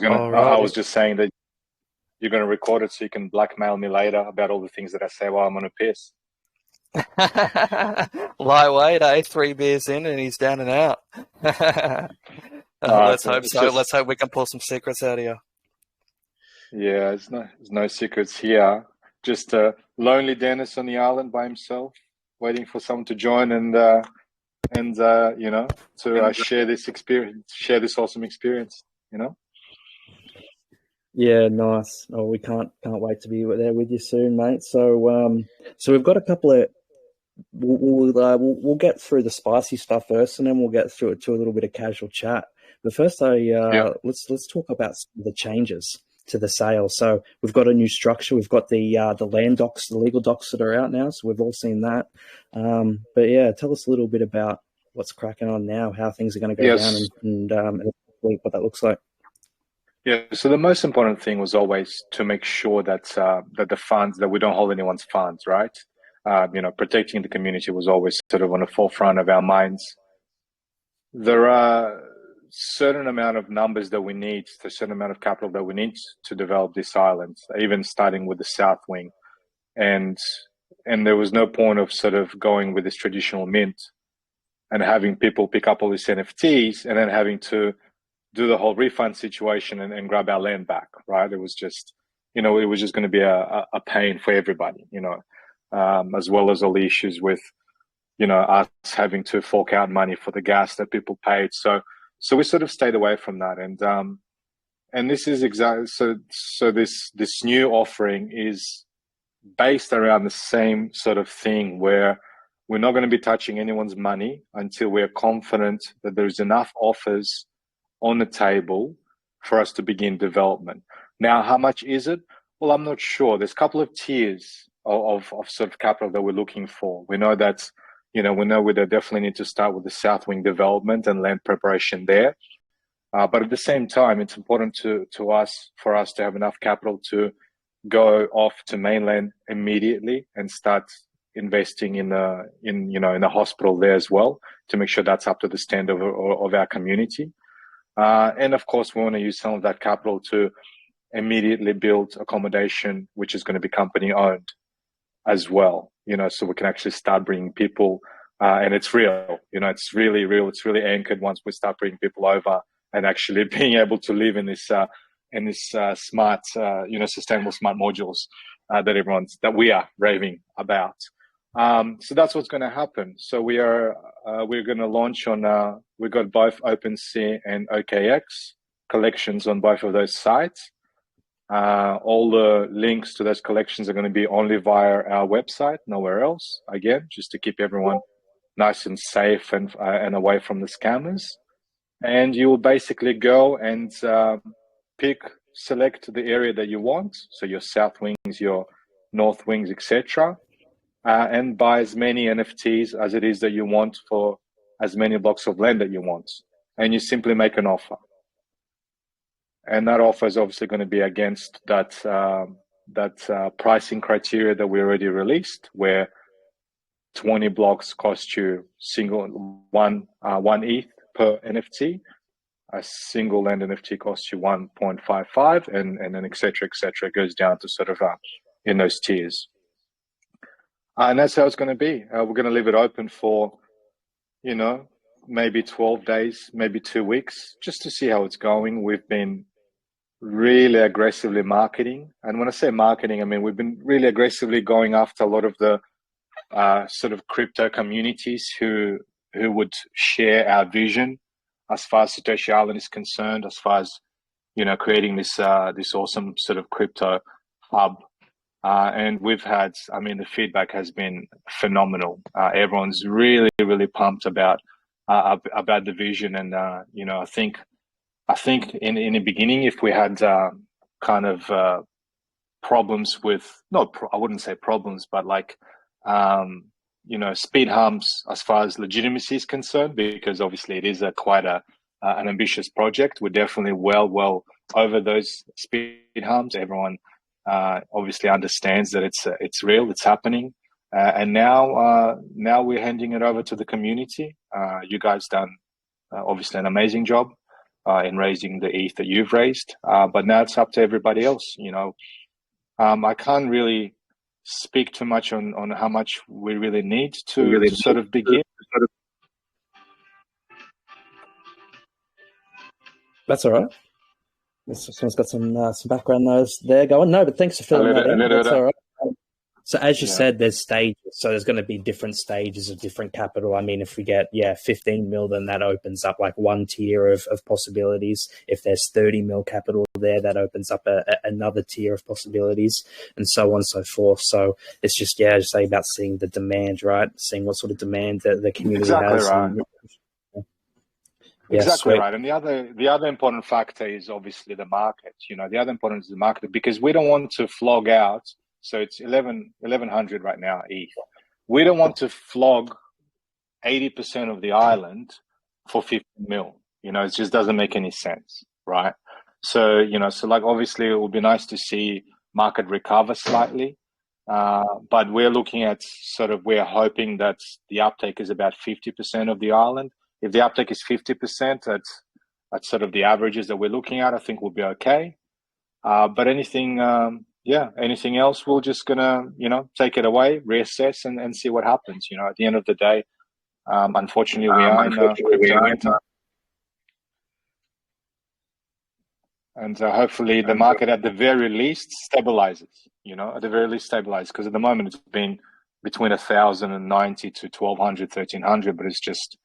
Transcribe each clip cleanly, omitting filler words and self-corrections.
All I right. was just saying that you're gonna record it so you can blackmail me later about all the things that I say while I'm on a piss. Lightweight, eh? 3 beers in and he's down and out. Let's hope It's so. just, Let's hope we can pull some secrets out of you. yeah, there's no secrets here. Just lonely Dennis on the island by himself, waiting for someone to join and to share this experience, share this awesome experience. You know. Yeah, nice. Oh, we can't wait to be there with you soon, mate. So we've got a couple of we'll get through the spicy stuff first, and then we'll get through it to a little bit of casual chat. But first, Yeah. let's talk about some of the changes to the sale. So we've got a new structure. We've got the land docs, the legal docs that are out now. So we've all seen that. But yeah, tell us a little bit about what's cracking on now, how things are going to go down, Yes. and what that looks like. Yeah. So the most important thing was always to make sure that the funds that we don't hold anyone's funds, right? Protecting the community was always sort of on the forefront of our minds. There are certain amount of numbers that we need, a certain amount of capital that we need to develop this island, even starting with the South Wing, and there was no point of sort of going with this traditional mint and having people pick up all these NFTs and then having to do the whole refund situation and grab our land back, right? It was just, it was just going to be a pain for everybody, as well as all the issues with, us having to fork out money for the gas that people paid. So we sort of stayed away from that. And this is exactly, so this new offering is based around the same sort of thing where we're not going to be touching anyone's money until we're confident that there's enough offers on the table for us to begin development. Now, how much is it? Well, I'm not sure. There's a couple of tiers of sort of capital that we're looking for. We know that, we know we definitely need to start with the South Wing development and land preparation there. But at the same time, it's important for us to have enough capital to go off to mainland immediately and start investing in the hospital there as well to make sure that's up to the standard of our community. And of course, we want to use some of that capital to immediately build accommodation, which is going to be company owned as well, so we can actually start bringing people, and it's real, it's really real. It's really anchored once we start bringing people over and actually being able to live in this smart, sustainable smart modules that we are raving about. So that's what's going to happen. So we're going to launch on, we've got both OpenSea and OKX collections on both of those sites. All the links to those collections are going to be only via our website, nowhere else. Again, just to keep everyone nice and safe and away from the scammers. And you will basically go and select the area that you want. So your South Wings, your North Wings, etc. And buy as many NFTs as it is that you want for as many blocks of land that you want. And you simply make an offer. And that offer is obviously going to be against that pricing criteria that we already released, where 20 blocks cost you one ETH per NFT. A single land NFT costs you 1.55, and then et cetera, it goes down to sort of in those tiers. And that's how it's going to be. We're going to leave it open for, maybe 12 days, maybe 2 weeks, just to see how it's going. We've been really aggressively marketing. And when I say marketing, I mean, we've been really aggressively going after a lot of the sort of crypto communities who would share our vision as far as Satoshi Island is concerned, as far as, creating this awesome sort of crypto hub. And we've had, the feedback has been phenomenal. Everyone's really, really pumped about the vision. And, I think in the beginning, if we had kind of problems with, I wouldn't say problems, but like, speed humps as far as legitimacy is concerned, because obviously it is quite an ambitious project. We're definitely well over those speed humps. Everyone obviously understands that it's real, it's happening. And now we're handing it over to the community. You guys done obviously an amazing job. in raising the ETH that you've raised. But now it's up to everybody else. I can't really speak too much on how much we really need to sort of begin. That's all right. Someone's got some background noise there going. No, but thanks for filling that in. That's all right. So as you said, there's stages. So there's going to be different stages of different capital. I mean, if we get 15 mil, then that opens up like one tier of possibilities. If there's 30 mil capital there, that opens up another tier of possibilities, and so on and so forth. So it's just just about seeing the demand, right? Seeing what sort of demand the community has. Right. Yeah, exactly right. And the other important factor is obviously the market. The other important is the market, because we don't want to flog out. So it's 1100 right now, ETH. We don't want to flog 80% of the island for 50 mil. It just doesn't make any sense, right? So, so like obviously it would be nice to see market recover slightly. But we're looking at we're hoping that the uptake is about 50% of the island. If the uptake is 50%, that's sort of the averages that we're looking at, I think we'll be okay. But anything else, we're just gonna, take it away, reassess, and see what happens. At the end of the day, unfortunately, we are in crypto winter, and hopefully the market at the very least stabilizes. Because at the moment it's been between 1,090 to 1,200, 1,300, but it's just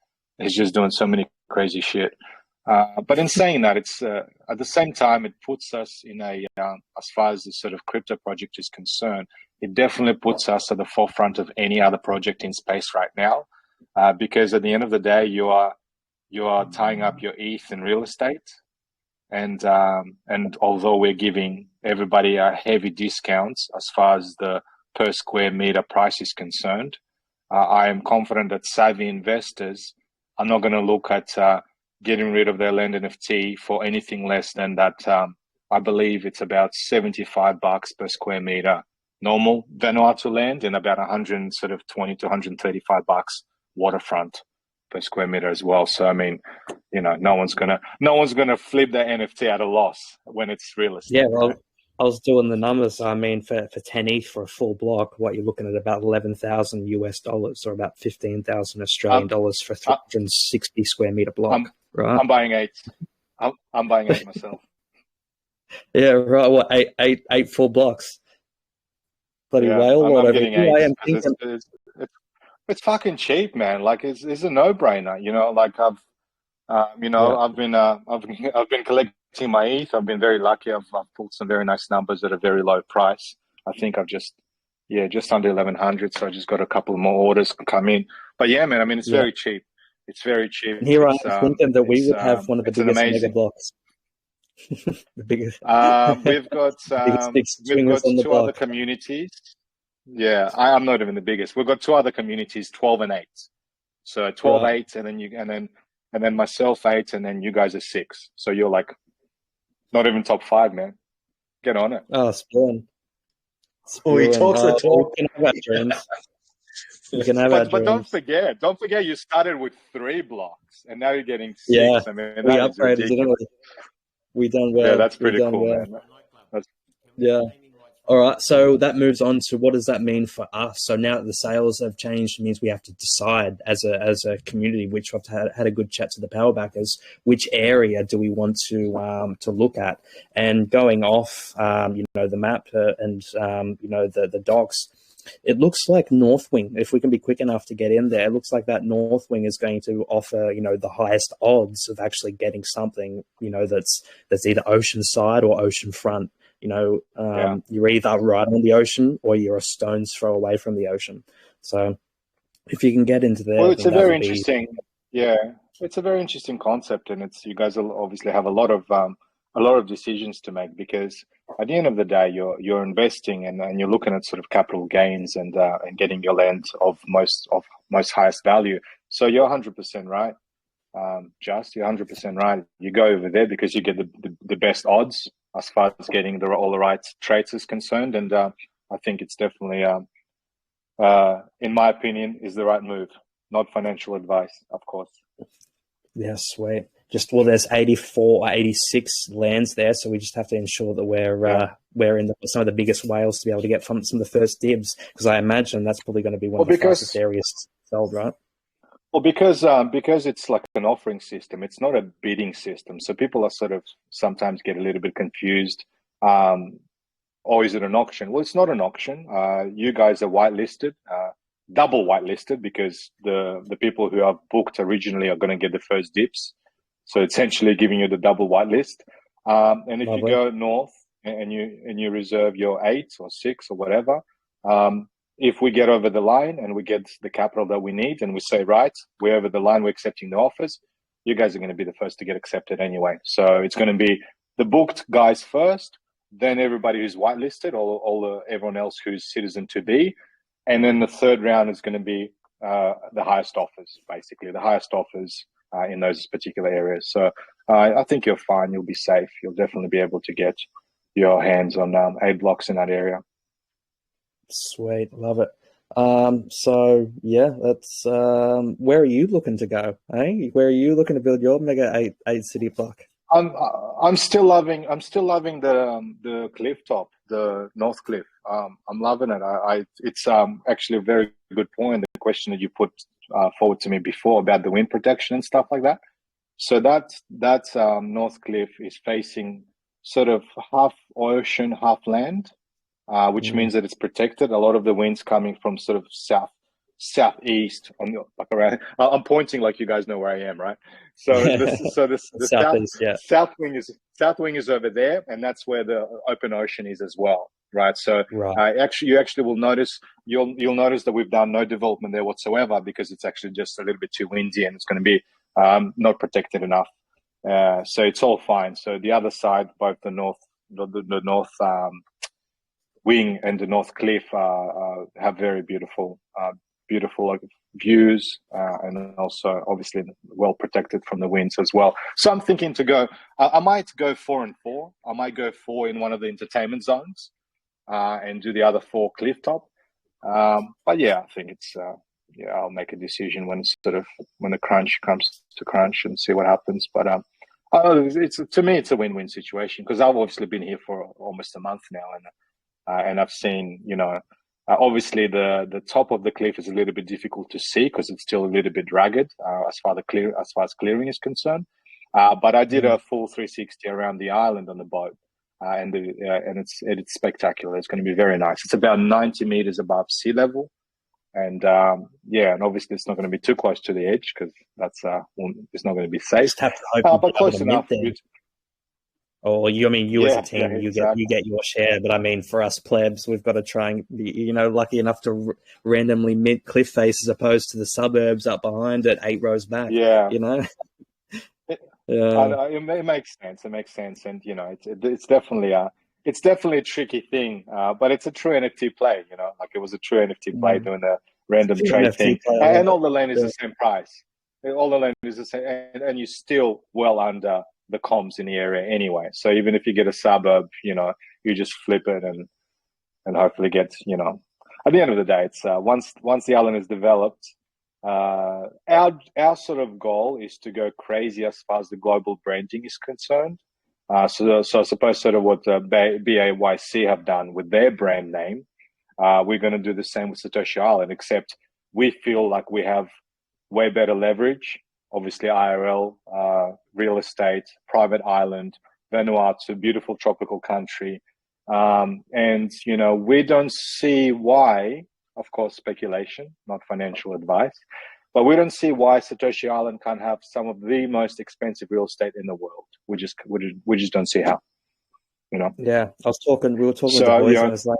doing so many crazy shit. But in saying that, it's at the same time, it puts us in as far as the sort of crypto project is concerned, it definitely puts us at the forefront of any other project in space right now, because at the end of the day, you are tying up your ETH in real estate, and although we're giving everybody a heavy discounts as far as the per square meter price is concerned, I am confident that savvy investors are not going to look at getting rid of their land NFT for anything less than that. I believe it's about $75 per square meter normal Vanuatu land, and about 120 to $135 waterfront per square meter as well. So I mean, no one's gonna flip their NFT at a loss when it's real estate. Yeah, well, I was doing the numbers. I mean, for 10 ETH for a full block, what you're looking at about $11,000 or about 15,000 Australian dollars for 360 square meter block. Right. I'm buying 8. I'm buying 8 myself. Yeah, right. What, eight full blocks? Bloody whale. I'm getting 8. It's fucking cheap, man. Like it's a no-brainer. Like I've been collecting my ETH. I've been very lucky. I've pulled some very nice numbers at a very low price. I think I've just under 1,100. So I just got a couple more orders come in. But yeah, man. I mean, it's very cheap. It's very cheap. And here I'm thinking that we would have one of the biggest mega blocks. The biggest. We've got 2 other communities. Yeah, I'm not even the biggest. We've got 2 other communities, 12 and 8. So 12, 8, and then myself 8, and then you guys are 6. So you're like not even top 5, man. Get on it. Oh, Spawn. We talk the talk. We can have our dreams. We can have our dreams. But don't forget you started with 3 blocks and now you're getting 6. Yeah, I mean, we upgraded, didn't we? We done well. Yeah, that's pretty cool, man. Yeah. All right. So that moves on to what does that mean for us? So now that the sales have changed, it means we have to decide as a community, which I've had a good chat to the power backers, which area do we want to look at? And going off, the map and the docs, it looks like Northwing, if we can be quick enough to get in there, it looks like that Northwing is going to offer, the highest odds of actually getting something, that's either oceanside or oceanfront. You're either right on the ocean or you're a stone's throw away from the ocean. So if you can get into there, well, it's a very interesting, it's a very interesting concept, and you guys will obviously have a lot of decisions to make, because at the end of the day, you're investing and you're looking at sort of capital gains and getting your land of most highest value. So you're 100% right. You're 100% right. You go over there because you get the best odds as far as getting all the right traits is concerned, and I think it's definitely, in my opinion, is the right move. Not financial advice, of course. Yeah, sweet. there's 84 or 86 lands there, so we just have to ensure that we're in some of the biggest whales to be able to get some of the first dibs, because I imagine that's probably going to be one of the fastest areas sold, right? Well, because it's like an offering system, it's not a bidding system. So people are sort of sometimes get a little bit confused. Or is it an auction? Well, it's not an auction. You guys are whitelisted, double whitelisted, because the people who have booked originally are going to get the first dips. So essentially giving you the double whitelist. And if you go north and you reserve your 8 or 6 or whatever, if we get over the line and we get the capital that we need and we say, right, we're over the line, we're accepting the offers, you guys are going to be the first to get accepted anyway. So it's going to be the booked guys first, then everybody who's whitelisted, everyone else who's citizen to be. And then the third round is going to be the highest offers, basically, the highest offers in those particular areas. So I think you're fine. You'll be safe. You'll definitely be able to get your hands on 8 blocks in that area. Sweet, love it. So yeah, that's where are you looking to go? Where are you looking to build your mega 8 city block? I'm still loving the cliff top, the North Cliff. I'm loving it. It's actually a very good point. The question that you put forward to me before about the wind protection and stuff like that. So that North Cliff is facing sort of half ocean, half land. Which means that it's protected. A lot of the wind's coming from sort of southeast. Around. I'm pointing like you guys know where I am, right? So the south wing is over there, and that's where the open ocean is as well, right? So you actually will notice you'll notice that we've done no development there whatsoever, because it's actually just a little bit too windy and it's going to be not protected enough. So it's all fine. So the other side, both the north wing and the North Cliff have very beautiful views, and also obviously well protected from the winds as well. So I'm thinking to go. I might go 4 and 4. I might go 4 in one of the entertainment zones, and do the other 4 cliff top. But yeah, I think it's I'll make a decision when the crunch comes to crunch and see what happens. But to me it's a win-win situation, because I've obviously been here for almost a month now, and I've seen, obviously the top of the cliff is a little bit difficult to see because it's still a little bit ragged as far as clearing is concerned. But I did a full 360 around the island on the boat, and it's spectacular. It's going to be very nice. It's about 90 meters above sea level, and and obviously it's not going to be too close to the edge, because it's not going to be safe. Just have to but close enough. Or you as a team, you get your share. But I mean, for us plebs, we've got to try and be, lucky enough to randomly mint cliff face as opposed to the suburbs up behind it, 8 rows back. Yeah, It makes sense. It makes sense, and it's definitely a tricky thing. But it's a true NFT play. Like it was a true NFT play doing a random trade thing, and all the land is the same price. All the land is the same, and you're still well under the comms in the area anyway. So even if you get a suburb, you just flip it and hopefully get, at the end of the day, it's once the island is developed, our sort of goal is to go crazy as far as the global branding is concerned. So I suppose sort of what BAYC have done with their brand name, we're going to do the same with Satoshi Island, except we feel like we have way better leverage. Obviously, IRL, real estate, private island, Vanuatu, beautiful tropical country. And, we don't see why, of course, speculation, not financial advice, but we don't see why Satoshi Island can't have some of the most expensive real estate in the world. We just don't see how, Yeah, we were talking with the boys, and it's like,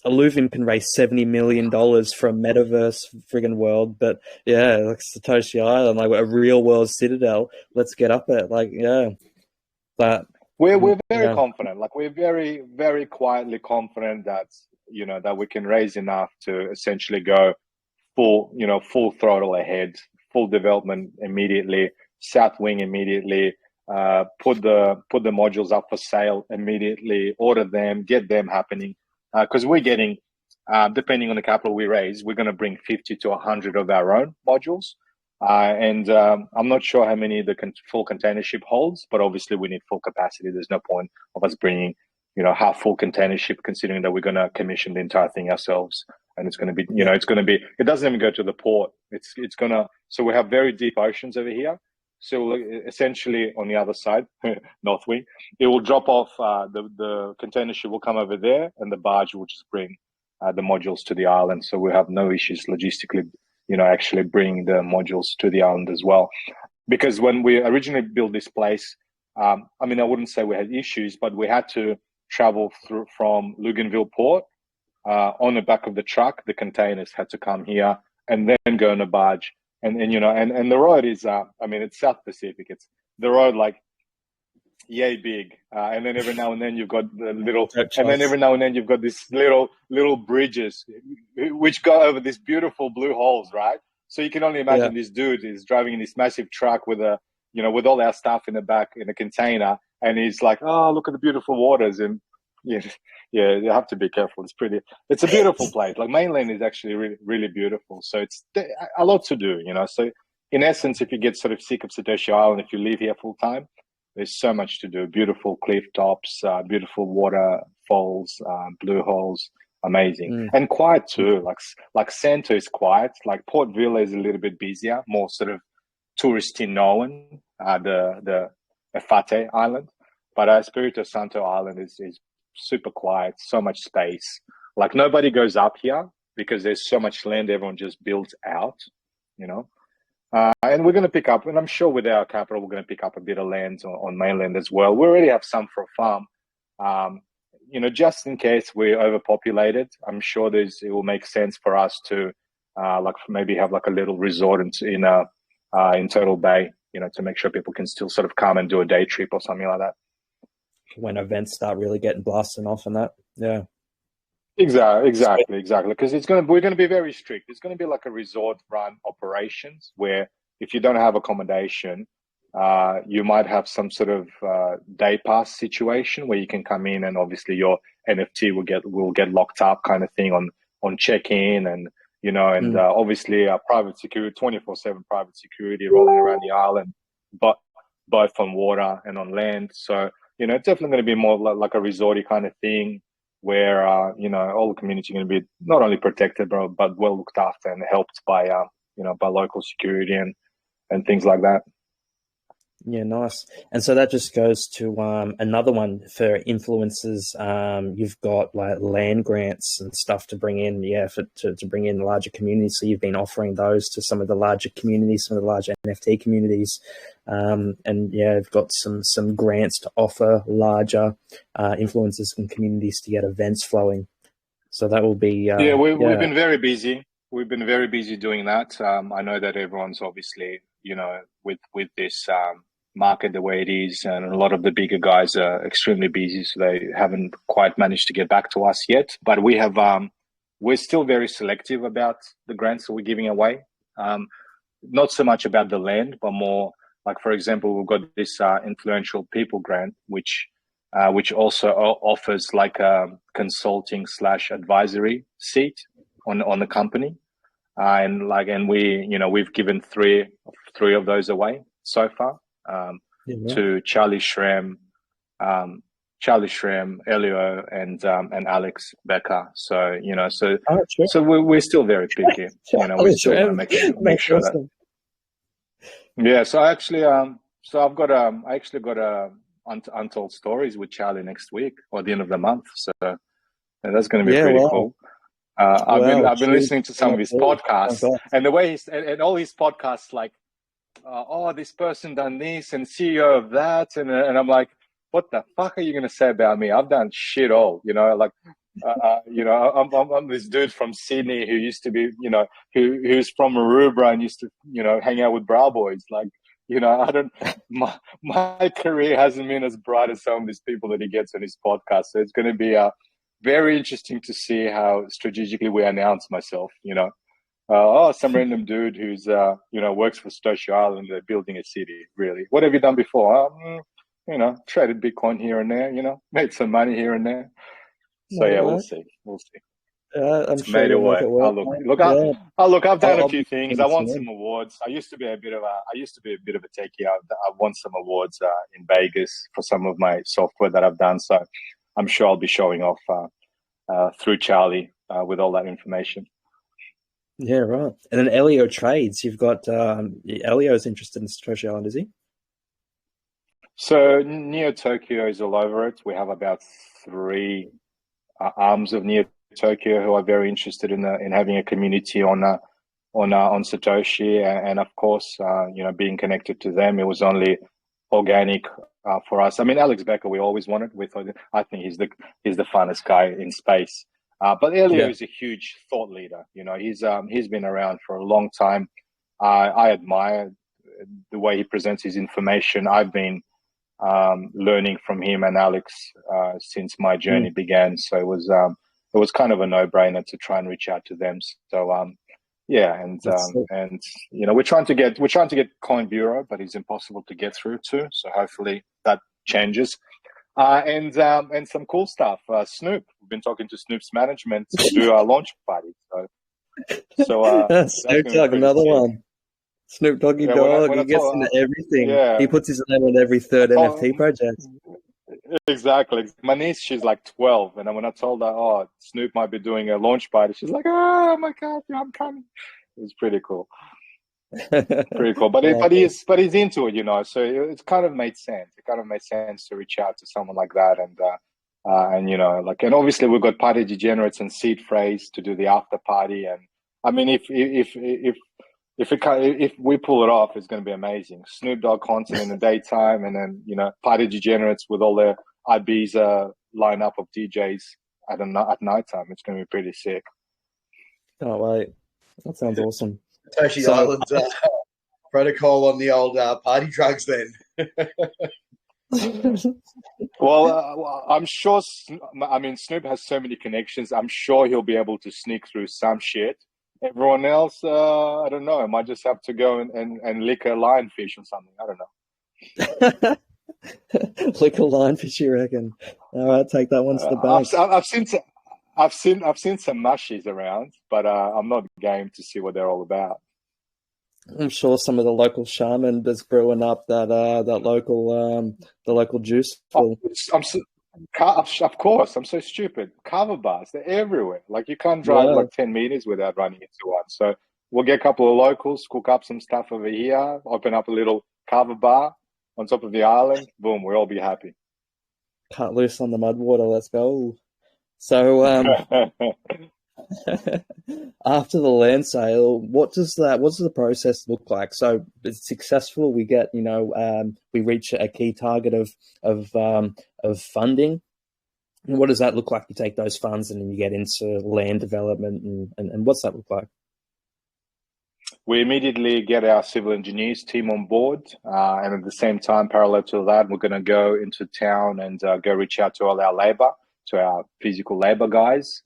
Illuvium can raise $70 million from metaverse friggin' world, but like Satoshi Island, like a real world citadel. Let's get up it, But we're very confident. Like we're very, very quietly confident that that we can raise enough to essentially go full throttle ahead, full development immediately, South Wing immediately, put the modules up for sale immediately, order them, get them happening. Because we're getting, depending on the capital we raise, we're going to bring 50 to 100 of our own modules. I'm not sure how many the full container ship holds, but obviously we need full capacity. There's no point of us bringing, half full container ship, considering that we're going to commission the entire thing ourselves. And it's going to be, it doesn't even go to the port. So we have very deep oceans over here. So essentially on the other side, north wing, it will drop off, the container ship will come over there and the barge will just bring the modules to the island. So we have no issues logistically, actually bring the modules to the island as well. Because when we originally built this place, I wouldn't say we had issues, but we had to travel through from Luganville port. On the back of the truck, the containers had to come here and then go on a barge. And the road is, it's South Pacific. It's the road like yay big. And then every now and then you've got the little, and then every now and then you've got these little bridges which go over these beautiful blue holes, right? So you can only imagine this dude is driving in this massive truck with with all our stuff in the back in a container. And he's like, oh, look at the beautiful waters. And yeah, you have to be careful. It's a beautiful place. Like mainland is actually really, really beautiful. So it's a lot to do, So in essence, if you get sort of sick of Satoshi Island, if you live here full time, there's so much to do. Beautiful cliff tops, beautiful waterfalls, blue holes, amazing. And quiet too. Like Santo is quiet. Like Port Vila is a little bit busier, more sort of touristy known, the Efate Island. But Espirito Santo Island is super quiet, so much space. Like nobody goes up here because there's so much land everyone just builds out, and we're going to pick up, and I'm sure with our capital, we're going to pick up a bit of land on mainland as well. We already have some for a farm, just in case we're overpopulated. I'm sure it will make sense for us to maybe have like a little resort in Turtle Bay, to make sure people can still sort of come and do a day trip or something like that. When events start really getting blasting off and that, yeah. Exactly. Because we're going to be very strict. It's going to be like a resort-run operations where if you don't have accommodation, you might have some sort of day pass situation where you can come in and obviously your NFT will get locked up, kind of thing on check-in, and obviously private security, 24/7 private security rolling around the island, but both on water and on land. So it's definitely going to be more like a resorty kind of thing, where all the community are going to be not only protected but well looked after and helped by by local security and things like that. Yeah, nice. And so that just goes to another one for influencers. You've got like land grants and stuff to bring in, to bring in larger communities. So you've been offering those to some of the larger communities, some of the larger NFT communities, you've got some grants to offer larger influencers and communities to get events flowing. So that will be we've been very busy. We've been very busy doing that. I know that everyone's obviously with this market the way it is, and a lot of the bigger guys are extremely busy, so they haven't quite managed to get back to us yet. But we have we're still very selective about the grants that we're giving away. Not so much about the land, but more like, for example, we've got this influential people grant, which also offers like a consulting / advisory seat on the company, and we've given three of those away so far. To Charlie Schramm, Elio, and Alex Becker. So so we're still very picky. We still want to make sure that. Yeah. So I actually got a Untold Stories with Charlie next week or the end of the month. So that's going to be pretty cool. I've been listening to some of his podcasts, and the way and all his podcasts, like, this person done this and CEO of that, and I'm like, what the fuck are you gonna say about me? I've done shit all, I'm this dude from Sydney who used to be, who's from Aruba and used to, hang out with brow boys. Like, my career hasn't been as bright as some of these people that he gets on his podcast. So it's going to be very interesting to see how strategically we announce myself, some random dude who's, works for Satoshi Island. They're building a city, really. What have you done before? Traded Bitcoin here and there, made some money here and there. So, we'll see. I'm sure Made it you'll make work. it work. Yeah, I've done a I'll few be things. keen I to won see some awards. I used to be a bit of a techie. I've won some awards in Vegas for some of my software that I've done. So I'm sure I'll be showing off through Charlie with all that information. Yeah, right. And then Elio trades. You've got Elio's interested in Satoshi Island, is he? So Neo Tokyo is all over it. We have about three arms of Neo Tokyo who are very interested in having a community on Satoshi, and of course, being connected to them, it was only organic for us. I mean, Alex Becker, we always wanted. I think he's the funnest guy in space. But Elio is a huge thought leader. He's been around for a long time. I admire the way he presents his information. I've been learning from him and Alex since my journey began. So it was kind of a no-brainer to try and reach out to them. So we're trying to get Coin Bureau, but it's impossible to get through to. So hopefully that changes. And some cool stuff. Snoop, we've been talking to Snoop's management to do our launch party. So Snoop Dogg, another one. Snoop Doggy Dogg, he gets into everything. Yeah, he puts his name on every third NFT project. Exactly. My niece, she's like 12, and when I told her, "Oh, Snoop might be doing a launch party," she's like, "Oh my god, yeah, I'm coming." It's pretty cool. Pretty cool. But he's into it, So it kind of made sense. It kind of made sense to reach out to someone like that, and obviously we've got Party Degenerates and Seed Phrase to do the after party, and I mean if we pull it off, it's going to be amazing. Snoop Dogg content in the daytime, and then Party Degenerates with all their Ibiza lineup of DJs at nighttime. It's going to be pretty sick. Oh wait, that sounds awesome. Satoshi Island protocol on the old party drugs then. Well, I'm sure. I mean, Snoop has so many connections. I'm sure he'll be able to sneak through some shit. Everyone else, I don't know. I might just have to go and lick a lionfish or something. I don't know. Lick a lionfish, you reckon? All right, take that one to the bank. I've seen some mushies around, but I'm not game to see what they're all about. I'm sure some of the local shaman is brewing up that local juice. Of course, I'm so stupid. Cover bars, they're everywhere. Like you can't drive like 10 meters without running into one. So we'll get a couple of locals, cook up some stuff over here, open up a little cover bar on top of the island. Boom, we'll all be happy. Cut loose on the mud water. Let's go. So after the land sale, what's the process look like? So it's successful. We get, we reach a key target of funding. And what does that look like? You take those funds and then you get into land development and what's that look like? We immediately get our civil engineers team on board. And at the same time, parallel to that, we're going to go into town and go reach out to all our labor, to our physical labor guys,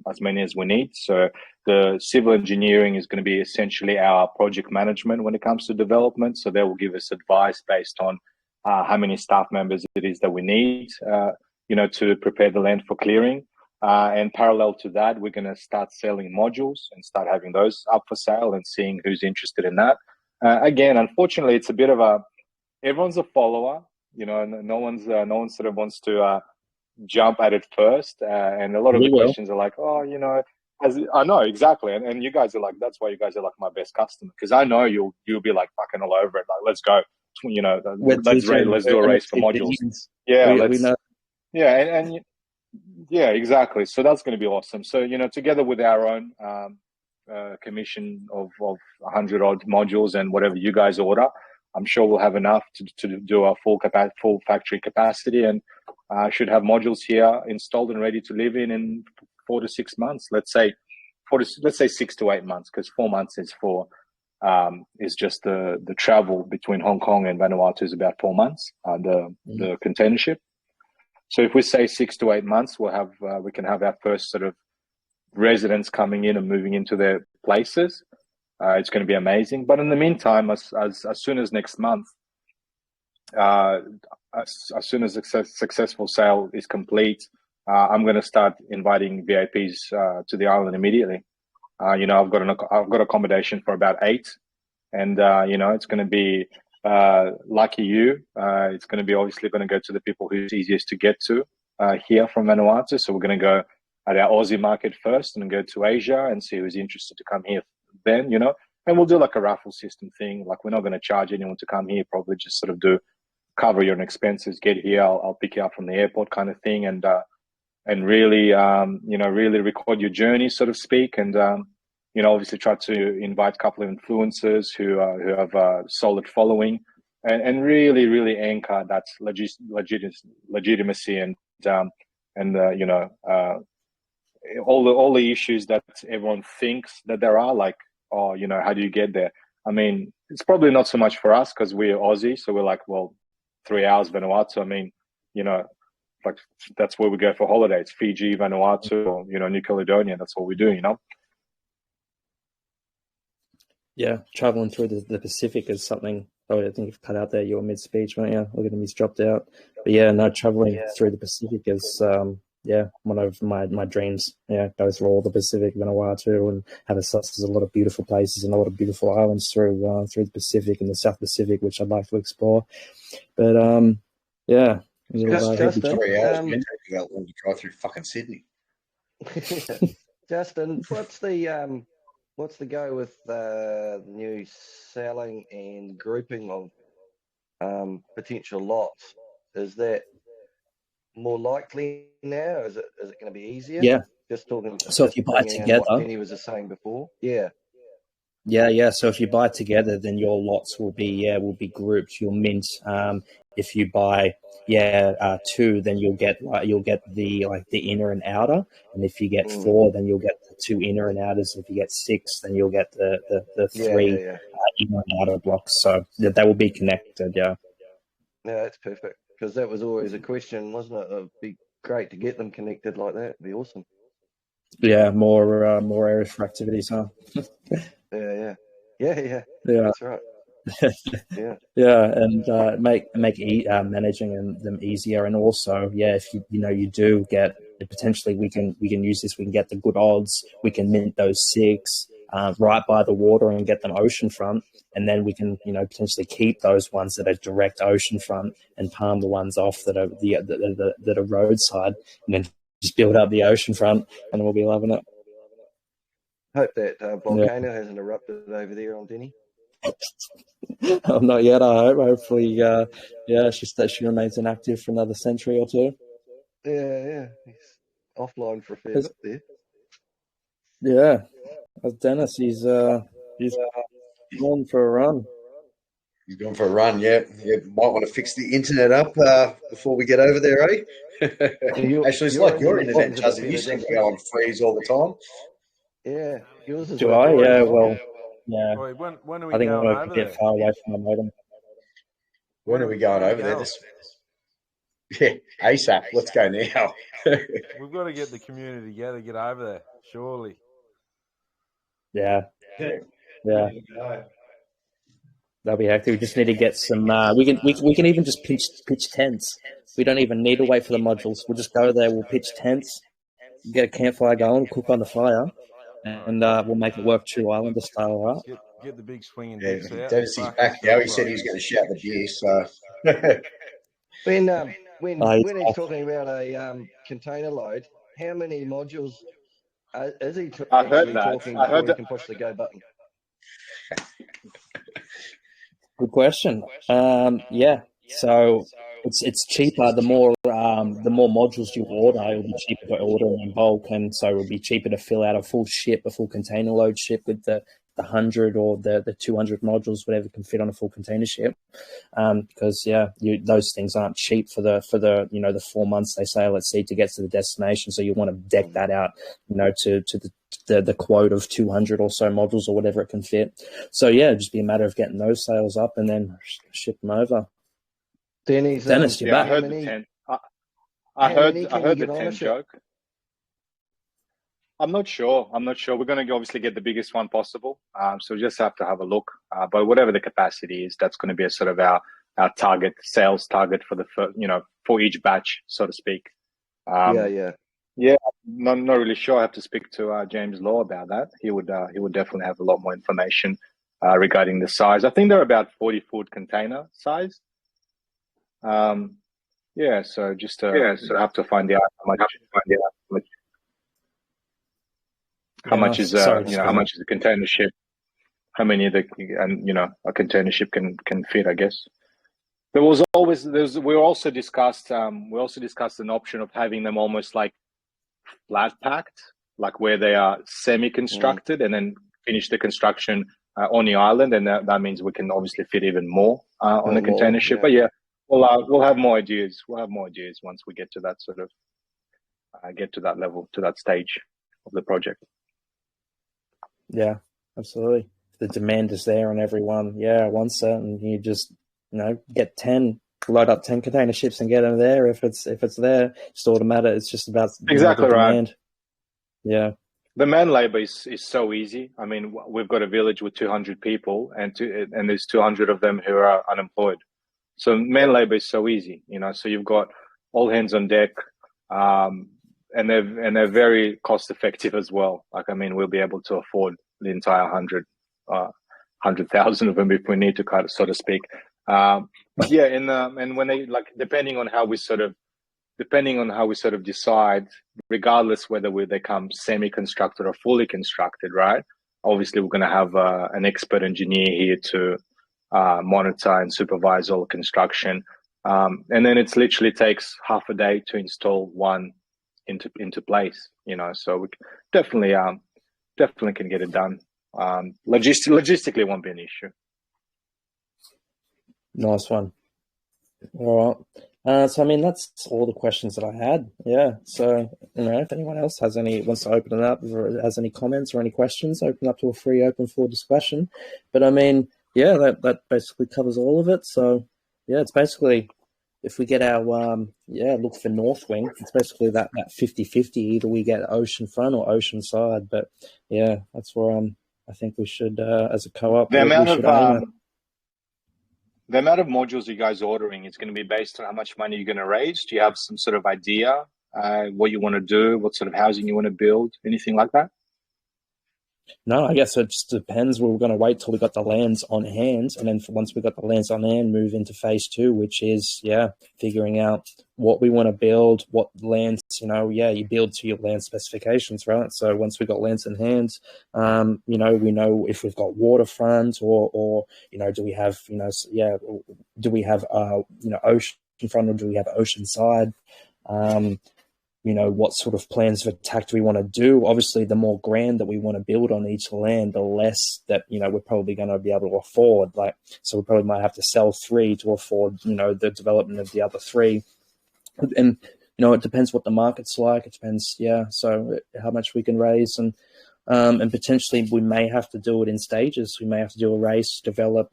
as many as we need. So the civil engineering is going to be essentially our project management when it comes to development. So they will give us advice based on how many staff members it is that we need, to prepare the land for clearing. And parallel to that, we're going to start selling modules and start having those up for sale and seeing who's interested in that. Again, unfortunately, it's a bit of everyone's a follower, no one sort of wants to jump at it first. And a lot of the questions are like, I know exactly. And you guys are like, that's why you guys are like my best customer. Cause I know you'll be like fucking all over it. Like, let's go, let's do a race for modules. Yeah, exactly. So that's going to be awesome. So, together with our own commission of 100 odd modules and whatever you guys order, I'm sure we'll have enough to do our full factory capacity, and should have modules here installed and ready to live in 4 to 6 months. Let's say 6 to 8 months, because 4 months is just the travel between Hong Kong and Vanuatu is about 4 months. The container ship. So if we say 6 to 8 months, we can have our first sort of residents coming in and moving into their places. It's going to be amazing. But in the meantime, as soon as next month, as soon as a successful sale is complete, I'm going to start inviting VIPs to the island immediately. I've got accommodation for about 8, and it's going to be lucky you. It's going to be obviously going to go to the people who's easiest to get to here from Vanuatu. So we're going to go at our Aussie market first, and go to Asia and see who's interested to come here. Then and we'll do like a raffle system thing. Like, we're not going to charge anyone to come here. Probably just sort of cover your expenses. Get here, I'll pick you up from the airport, kind of thing, and really really record your journey, so to speak, and obviously try to invite a couple of influencers who have a solid following, and really anchor that legitimacy and all the issues that everyone thinks that there are, like, oh, how do you get there? I mean, it's probably not so much for us because we're Aussie, so we're like, well, 3 hours Vanuatu. I mean, like, that's where we go for holidays: Fiji, Vanuatu, or New Caledonia. That's what we do. Yeah, traveling through the Pacific is something. Oh, I think you've cut out there. You were mid-speech, weren't you? Look at him, he's dropped out. But yeah, no, traveling through the Pacific is one of my dreams. Yeah, go through all the Pacific, Vanuatu, and have there's a lot of beautiful places and a lot of beautiful islands through the Pacific and the South Pacific, which I'd like to explore. But yeah. Justin, 3 hours to drive through fucking Sydney. Justin, what's the go with new selling and grouping of potential lots? Is that more likely now? Is it going to be easier? Yeah. Just talking. So if you buy together, what Denny was just saying before. Yeah. Yeah. So if you buy together, then your lots will be grouped. You'll mint. If you buy 2, then you'll get the inner and outer, and if you get 4, then you'll get the 2 inner and outers. If you get 6, then you'll get the 3 inner and outer blocks. So they will be connected. Yeah. Yeah, that's perfect, because that was always a question, wasn't it? It'd be great to get them connected like that. It'd be awesome. Yeah, more areas for activities, huh? Yeah. That's right. Yeah, and make managing them easier, and also, if you do get, potentially we can use this. We can get the good odds. We can mint those 6 right by the water and get them oceanfront, and then we can potentially keep those ones that are direct oceanfront and palm the ones off that are that are roadside, and then just build up the oceanfront, and we'll be loving it. Hope that volcano hasn't erupted over there on Denny. Not yet, I hope. Hopefully, she remains inactive for another century or 2. Yeah. He's offline for a fair bit there. Yeah. Dennis, he's going for a run. He's going for a run, yeah. Might want to fix the internet up before we get over there, eh? Actually, it's like your internet, Justin. You seem to go on freeze all the time. Yeah, yours is. Do I? Yeah, well, yeah. Boy, when are we I think going I'm over a bit there? far away from my modem. When are we going over there? Yeah, ASAP. Let's go now. We've got to get the community together, get over there, surely. Yeah. That'll be hectic. We just need to get some. We can even just pitch tents. We don't even need to wait for the modules. We'll just go there. We'll pitch tents, get a campfire going, cook on the fire, and we'll make it work 2 Islander style, right? Get the big swinging Yeah, dicks out. Dennis is back now. He said he was going to shout the beer. So when he's talking about a container load, how many modules is he actually talking before he can push the go button? Good question. Yeah. So it's cheaper the more modules you order. It'll be cheaper to order in bulk, and so it'll be cheaper to fill out a full container load ship with the 100 or the 200 modules, whatever can fit on a full container ship. Because those things aren't cheap for the the 4 months they say, let's see, to get to the destination. So you want to deck that out, to the quote of 200 or so modules or whatever it can fit. So just be a matter of getting those sales up and then ship them over. Dennis, you're back. I heard the 10. I heard the 10 joke. I'm not sure. We're going to obviously get the biggest one possible. So we just have to have a look. But whatever the capacity is, that's going to be a sort of our target, sales target for for each batch, so to speak. Yeah, Um, yeah. yeah, not really sure. I have to speak to James Law about that. He would definitely have a lot more information regarding the size. I think they're about 40-foot container size. Yeah, so just have to find out how Yeah, much is sorry, how much is a container ship, how many a container ship can fit, I guess. We also discussed an option of having them almost like flat packed, like where they are semi-constructed and then finish the construction on the island, and that means we can obviously fit even more on the container ship. Yeah. But yeah, we'll have more ideas. We'll have more ideas once we get to that sort of get to that level, to that stage of the project. Yeah, absolutely. The demand is there on everyone. Yeah, wants it, and you just get 10, load up 10 container ships and get them there. If it's there, it's automatic. It's just about Exactly the right. demand. Yeah. The man labor is so easy. I mean, we've got a village with 200 people, and there's 200 of them who are unemployed. So man labor is so easy, So you've got all hands on deck, and they're very cost effective as well. Like, I mean, we'll be able to afford the entire 100,000 of them if we need to, kind of, so to speak. But yeah, and when they depending on how we sort of decide, regardless whether they come semi-constructed or fully constructed, right? Obviously, we're going to have an expert engineer here to monitor and supervise all the construction, and then it literally takes half a day to install one into place. So we definitely can get it done. Logistically, it won't be an issue. Nice one. All right. So I mean, that's all the questions that I had. Yeah. So if anyone else wants to open it up, or has any comments or any questions, open up to a free open floor discussion. But I mean, yeah, that basically covers all of it. So yeah, it's basically, if we get our look for North Wing, it's basically that 50-50. Either we get ocean front or ocean side. But yeah, that's where I think we should, as a co-op, The amount we should aim at. The amount of modules you guys are ordering is going to be based on how much money you're going to raise. Do you have some sort of idea what you want to do, what sort of housing you want to build, anything like that? No, I guess it just depends. We're going to wait till we got the lands on hand, and then once we got the lands on hand, move into phase 2, which is figuring out what we want to build, what lands. You build to your land specifications, right? So once we got lands in hand, we know if we've got waterfront or do we have ocean front or do we have ocean side? What sort of plans of attack do we want to do? Obviously, the more grand that we want to build on each land, the less that, we're probably going to be able to afford. So we probably might have to sell 3 to afford, the development of the other 3. And, it depends what the market's like. It depends, so how much we can raise. And potentially we may have to do it in stages. We may have to do a race, develop,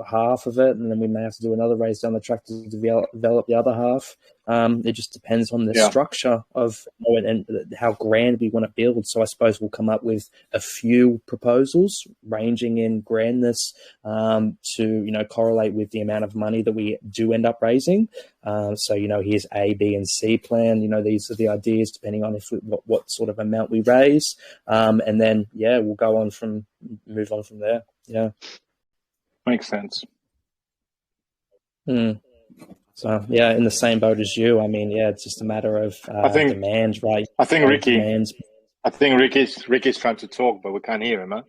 half of it, and then we may have to do another race down the track to develop the other half. It just depends on the structure of and how grand we want to build. So I suppose we'll come up with a few proposals ranging in grandness to correlate with the amount of money that we do end up raising. So here's A, B, and C plan. These are the ideas depending on what sort of amount we raise, and then we'll move on from there. Yeah, makes sense. So in the same boat as you. I mean, it's just a matter of demand, right? I think Ricky's trying to talk, but we can't hear him, huh?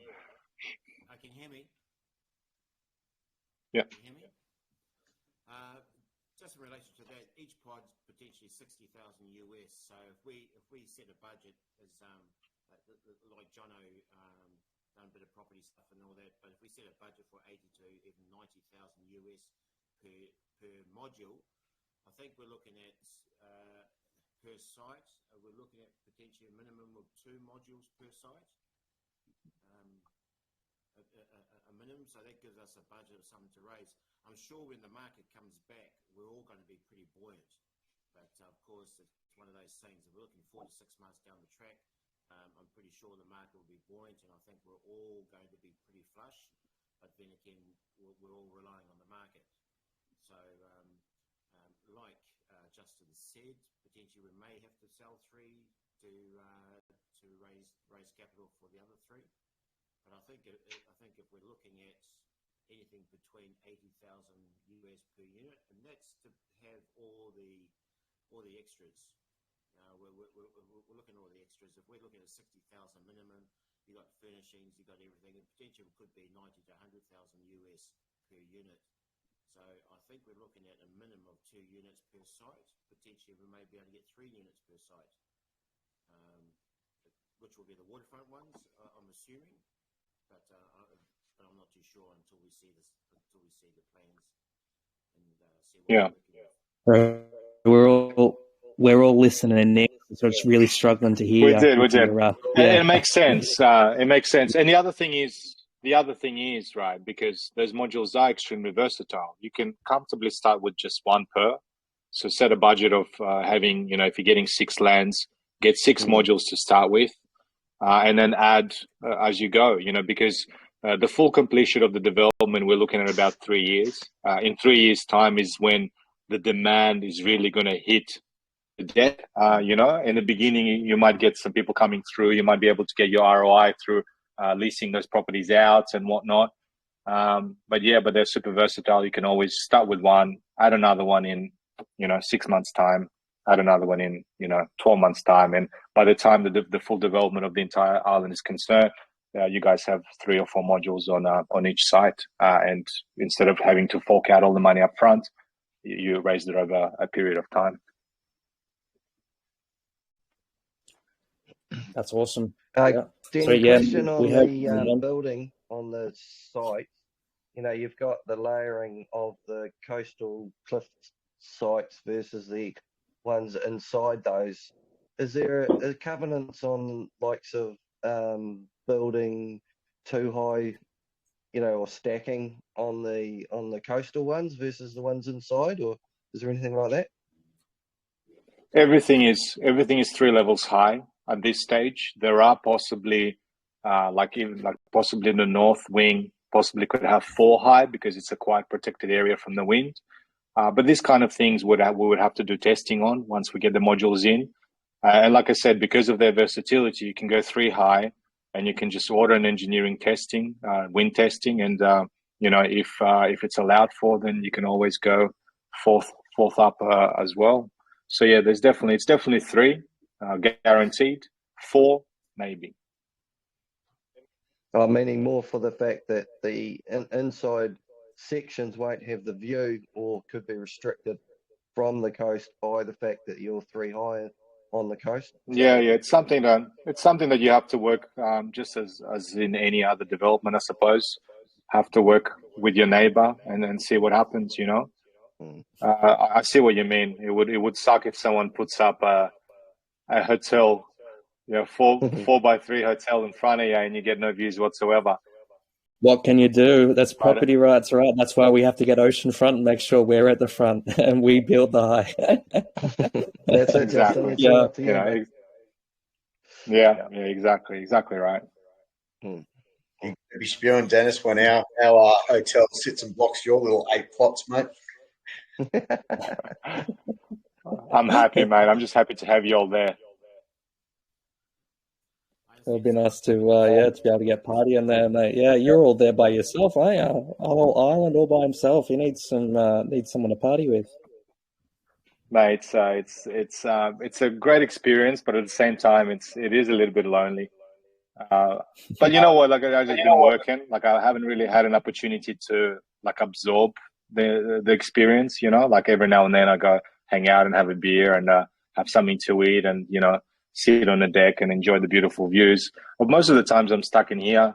Can you hear me? Yeah. Can you hear me? Just in relation to that, each pod's potentially $60,000 US. So if we set a budget as like Jono done a bit of property stuff and all that, but if we set a budget for 80 to even 90,000 US per module, I think we're looking at per site. We're looking at potentially a minimum of 2 modules per site. A minimum, so that gives us a budget of something to raise. I'm sure when the market comes back, we're all going to be pretty buoyant. But of course, it's one of those things. If we're looking 4 to 6 months down the track, I'm pretty sure the market will be buoyant, and I think we're all going to be pretty flush. But then again, we're all relying on the market. So, like Justin said, potentially we may have to sell 3 to raise capital for the other 3. But I think if we're looking at anything between 80,000 US per unit, and that's to have all the extras. We're looking at all the extras. If we're looking at a 60,000 minimum, you got furnishings, you got everything, and potentially it could be 90 to 100,000 US per unit. So I think we're looking at a minimum of 2 units per site. Potentially we may be able to get 3 units per site, which will be the waterfront ones, I'm assuming. But I'm not too sure until we see the plans and see what Yeah. Right. We're all listening, Nick. So it's really struggling to hear. We did. Yeah. It makes sense. It makes sense. And the other thing is, right, because those modules are extremely versatile. You can comfortably start with just 1 per. So set a budget of having, if you're getting 6 lands, get 6 modules to start with, and then add as you go, because the full completion of the development, we're looking at about 3 years. In 3 years' time is when the demand is really going to hit the debt. In the beginning, you might get some people coming through. You might be able to get your ROI through leasing those properties out and whatnot. But they're super versatile. You can always start with 1, add another one in, 6 months' time, add another one in, 12 months' time. And by the time the full development of the entire island is concerned, you guys have 3 or 4 modules on each site. And instead of having to fork out all the money up front, you raise it over a period of time. That's awesome. Danny, question on the building on the site. You've got the layering of the coastal cliff sites versus the ones inside those. Is there a covenants on likes of building too high, or stacking on the coastal ones versus the ones inside, or is there anything like that? Everything is 3 levels high at this stage. There are possibly possibly in the north wing, possibly could have 4 high because it's a quite protected area from the wind. But these kind of things we would have to do testing on once we get the modules in. And like I said, because of their versatility, you can go 3 high, and you can just order an engineering testing, wind testing, and if it's allowed for, then you can always go fourth up as well. So it's definitely 3 guaranteed. 4 maybe. Meaning more for the fact that the inside sections won't have the view, or could be restricted from the coast by the fact that you're 3 high on the coast. It's something that you have to work, just as in any other development, I suppose. Have to work with your neighbor and then see what happens. I see what you mean. It would suck if someone puts up a hotel, 4x3 hotel in front of you, and you get no views whatsoever. What can you do? That's property rights, right? That's why we have to get oceanfront and make sure we're at the front and we build the high. That's exactly. Exactly right. You could be spewing, Dennis, when our hotel sits and blocks your little 8 plots, mate. I'm happy, mate. I'm just happy to have you all there. It'll be nice to to be able to get partying there, mate. Yeah, you're all there by yourself, aren't you? Whole island all by himself. He needs someone to party with. Mate, it's a great experience, but at the same time, it is a little bit lonely. But you know what? Like, I've just been working. Like, I haven't really had an opportunity to absorb the experience. Like every now and then I go hang out and have a beer and have something to eat and sit on the deck and enjoy the beautiful views. But most of the times I'm stuck in here,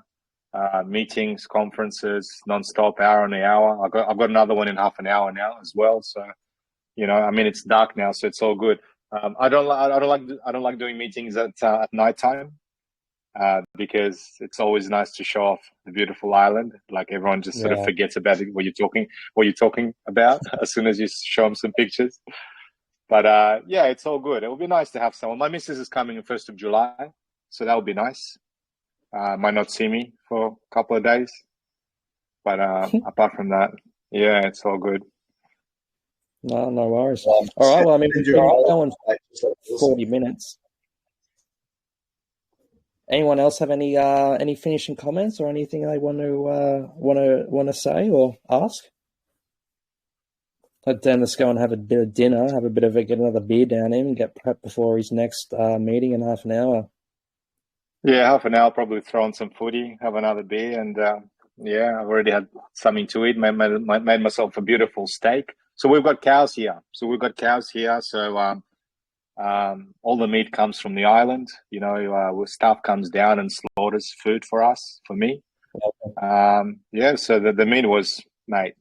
meetings, conferences, nonstop, hour on the hour. I've got another one in half an hour now as well. So, it's dark now, so it's all good. I don't like doing meetings at nighttime, because it's always nice to show off the beautiful island. Like everyone just sort of forgets about what you're talking about as soon as you show them some pictures. But it's all good. It would be nice to have someone. My missus is coming on 1st of July, so that would be nice. Might not see me for a couple of days, but apart from that, it's all good. No worries. All right. Well, I mean, we've been going 40 minutes. Anyone else have any finishing comments or anything they want to say or ask? Let Dennis go and have a bit of dinner, get another beer down him, and get prepped before his next meeting in half an hour. Yeah, half an hour, probably throw on some footy, have another beer, and yeah, I've already had something to eat. Made myself a beautiful steak. So we've got cows here. So all the meat comes from the island. Staff comes down and slaughters food for me. Yeah, so the meat was, mate,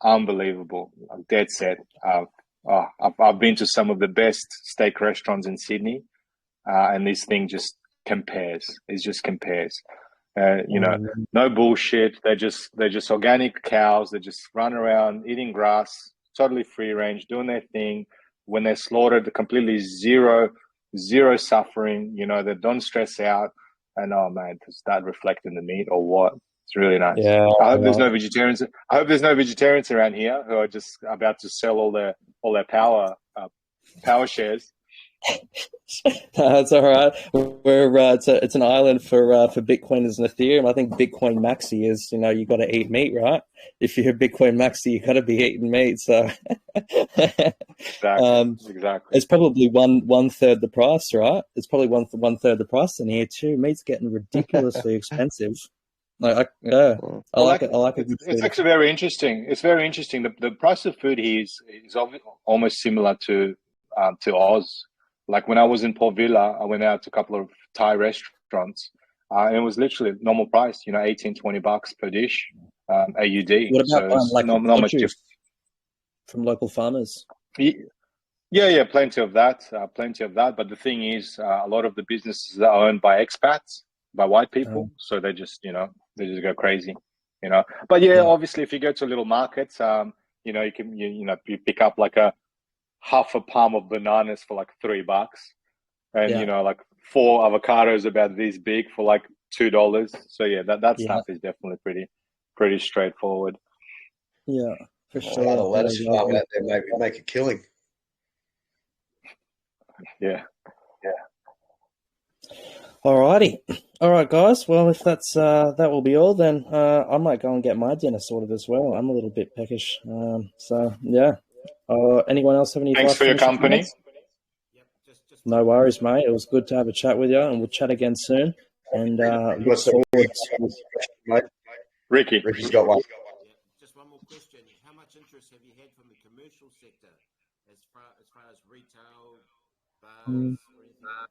unbelievable. I'm dead set. I've been to some of the best steak restaurants in Sydney, and this thing just compares. It just compares. No bullshit. They're just organic cows. They just run around eating grass, totally free range, doing their thing. When they're slaughtered, completely zero suffering. They don't stress out. And oh man, does that reflect in the meat or what? It's really nice. Yeah, I hope there's no vegetarians. I hope there's no vegetarians around here who are just about to sell all their power shares. That's all right. It's an island for Bitcoiners and Ethereum. I think Bitcoin Maxi is, you got to eat meat, right? If you're Bitcoin Maxi, you got to be eating meat. So exactly. It's probably one third the price, right? It's probably one third the price in here too. Meat's getting ridiculously expensive. I like it. It's actually very interesting. It's very interesting. The price of food here is almost similar to Oz. Like when I was in Port Vila, I went out to a couple of Thai restaurants, and it was literally normal price. $18-20 per dish, AUD. What about not much difference from local farmers? Yeah, plenty of that. But the thing is, a lot of the businesses are owned by expats, by white people, so they just go crazy. But obviously, if you go to little markets, you pick up like half a palm of bananas for like $3, and like 4 avocados about this big for like $2. So that stuff is definitely pretty straightforward. Yeah, for sure. The lettuce farm out there make a killing. Yeah. Alrighty. All right, guys. Well, if that will be all, then I might go and get my dinner sorted as well. I'm a little bit peckish. So yeah. Anyone else have any? Thanks for your company. No worries, mate. It was good to have a chat with you, and we'll chat again soon. And look forward to Ricky's got one. Just one more question. How much interest have you had from the commercial sector as far as retail, bars, or anything like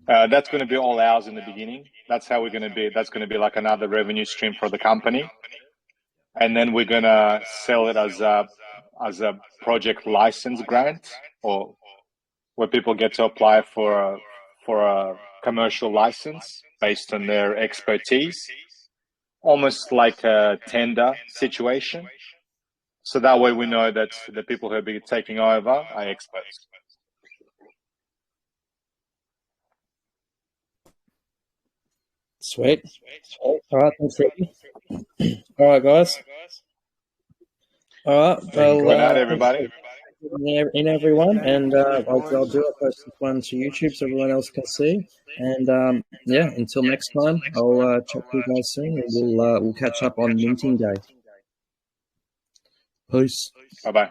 that? That's going to be all ours in the beginning. That's how we're going to be. That's going to be like another revenue stream for the company. And then we're going to sell it as a project license grant, or where people get to apply for a commercial license based on their expertise, almost like a tender situation. So that way we know that the people who will be taking over are experts. Sweet. All right, thanks, Ricky. All right, guys. All right. Well, good night, everybody. In everyone, and I'll post this one to YouTube so everyone else can see. And until next time, I'll chat to you guys soon, and we'll catch up on minting day. Peace. Bye bye.